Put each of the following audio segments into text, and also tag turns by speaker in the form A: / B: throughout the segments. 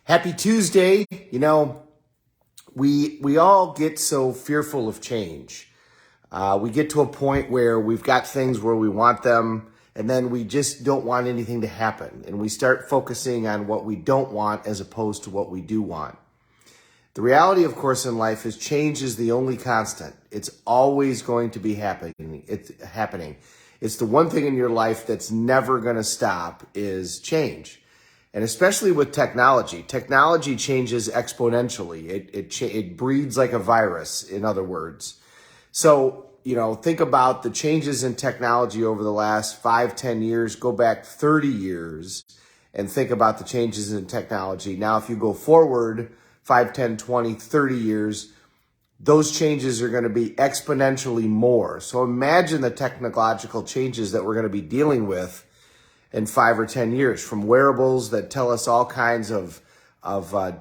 A: Happy Tuesday. We all get so fearful of change. We get to a point where we've got things where we want them, and then we just don't want anything to happen. And we start focusing on what we don't want as opposed to what we do want. The reality, of course, in life is change is the only constant. It's always going to be happening. It's the one thing in your life that's never going to stop is change. And especially with technology. Technology changes exponentially. It breeds like a virus, in other words. So, think about the changes in technology over the last 5-10 years. Go back 30 years and think about the changes in technology. Now, if you go forward 5, 10, 20, 30 years, those changes are going to be exponentially more. So imagine the technological changes that we're going to be dealing with in 5 or 10 years, from wearables that tell us all kinds of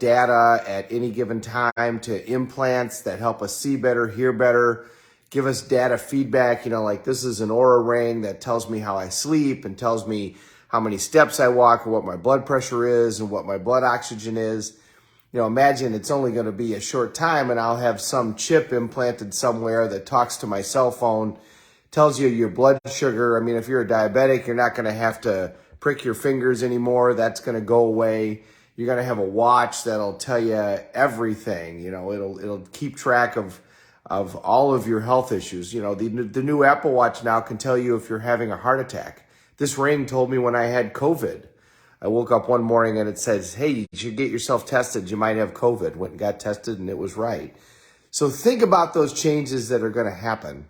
A: data at any given time to implants that help us see better, hear better, give us data feedback, like this is an Aura ring that tells me how I sleep and tells me how many steps I walk and what my blood pressure is and what my blood oxygen is. Imagine it's only going to be a short time and I'll have some chip implanted somewhere that talks to my cell phone, tells you your blood sugar. I mean, if you're a diabetic, you're not going to have to prick your fingers anymore. That's going to go away. You're going to have a watch that'll tell you everything. It'll keep track of all of your health issues. The new Apple Watch now can tell you if you're having a heart attack. This ring told me when I had COVID. I woke up one morning and it says, hey, you should get yourself tested. You might have COVID. Went and got tested and it was right. So think about those changes that are going to happen.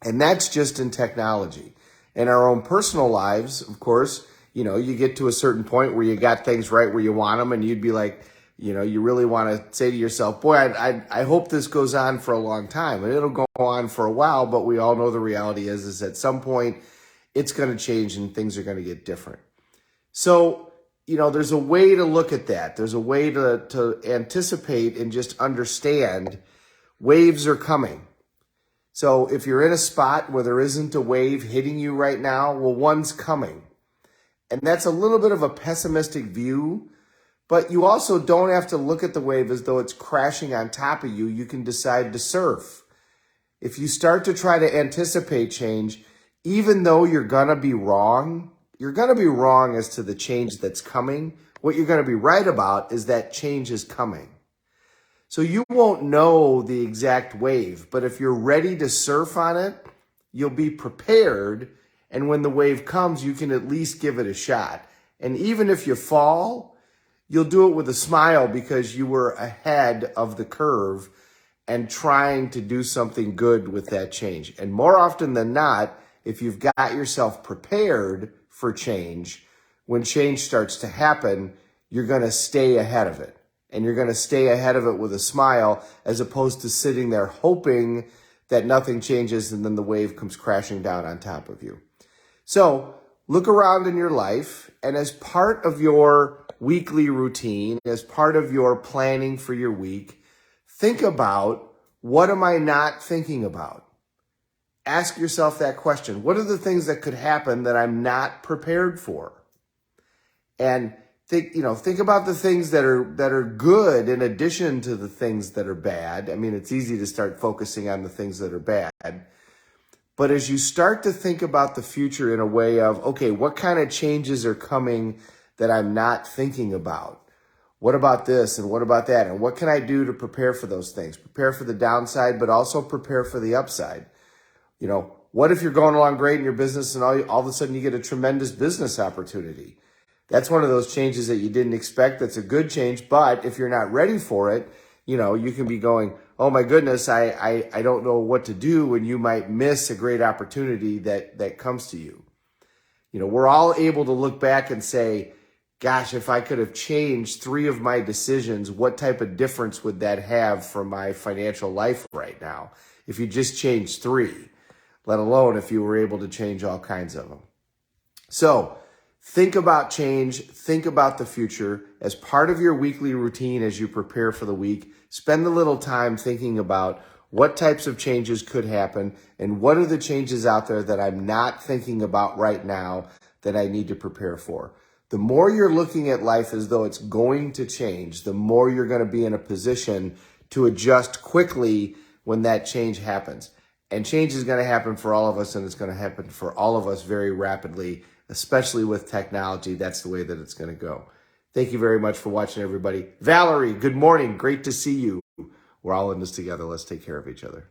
A: And that's just in technology. In our own personal lives, of course, you get to a certain point where you got things right where you want them and you'd be like, you really want to say to yourself, boy, I hope this goes on for a long time. And it'll go on for a while, but we all know the reality is at some point it's going to change and things are going to get different. So, there's a way to look at that. There's a way to anticipate and just understand waves are coming. So if you're in a spot where there isn't a wave hitting you right now, well, one's coming. And that's a little bit of a pessimistic view, but you also don't have to look at the wave as though it's crashing on top of you. You can decide to surf. If you start to try to anticipate change, even though you're going to be wrong, you're going to be wrong as to the change that's coming. What you're going to be right about is that change is coming. So you won't know the exact wave, but if you're ready to surf on it, you'll be prepared. And when the wave comes, you can at least give it a shot. And even if you fall, you'll do it with a smile because you were ahead of the curve and trying to do something good with that change. And more often than not, if you've got yourself prepared for change, when change starts to happen, you're going to stay ahead of it. And you're going to stay ahead of it with a smile as opposed to sitting there hoping that nothing changes and then the wave comes crashing down on top of you. So look around in your life, and as part of your weekly routine, as part of your planning for your week, think about, what am I not thinking about? Ask yourself that question. What are the things that could happen that I'm not prepared for? And think about the things that are good in addition to the things that are bad. I mean, it's easy to start focusing on the things that are bad. But as you start to think about the future in a way of, okay, what kind of changes are coming that I'm not thinking about? What about this and what about that? And what can I do to prepare for those things? Prepare for the downside, but also prepare for the upside. What if you're going along great in your business and all of a sudden you get a tremendous business opportunity? That's one of those changes that you didn't expect. That's a good change. But if you're not ready for it, you can be going, oh my goodness, I don't know what to do. And you might miss a great opportunity that comes to you. We're all able to look back and say, gosh, if I could have changed 3 of my decisions, what type of difference would that have for my financial life right now? If you just changed 3, let alone if you were able to change all kinds of them. So think about change, think about the future as part of your weekly routine as you prepare for the week. Spend a little time thinking about what types of changes could happen and what are the changes out there that I'm not thinking about right now that I need to prepare for. The more you're looking at life as though it's going to change, the more you're going to be in a position to adjust quickly when that change happens. And change is going to happen for all of us, and it's going to happen for all of us very rapidly, especially with technology. That's the way that it's going to go. Thank you very much for watching, everybody. Valerie, good morning. Great to see you. We're all in this together. Let's take care of each other.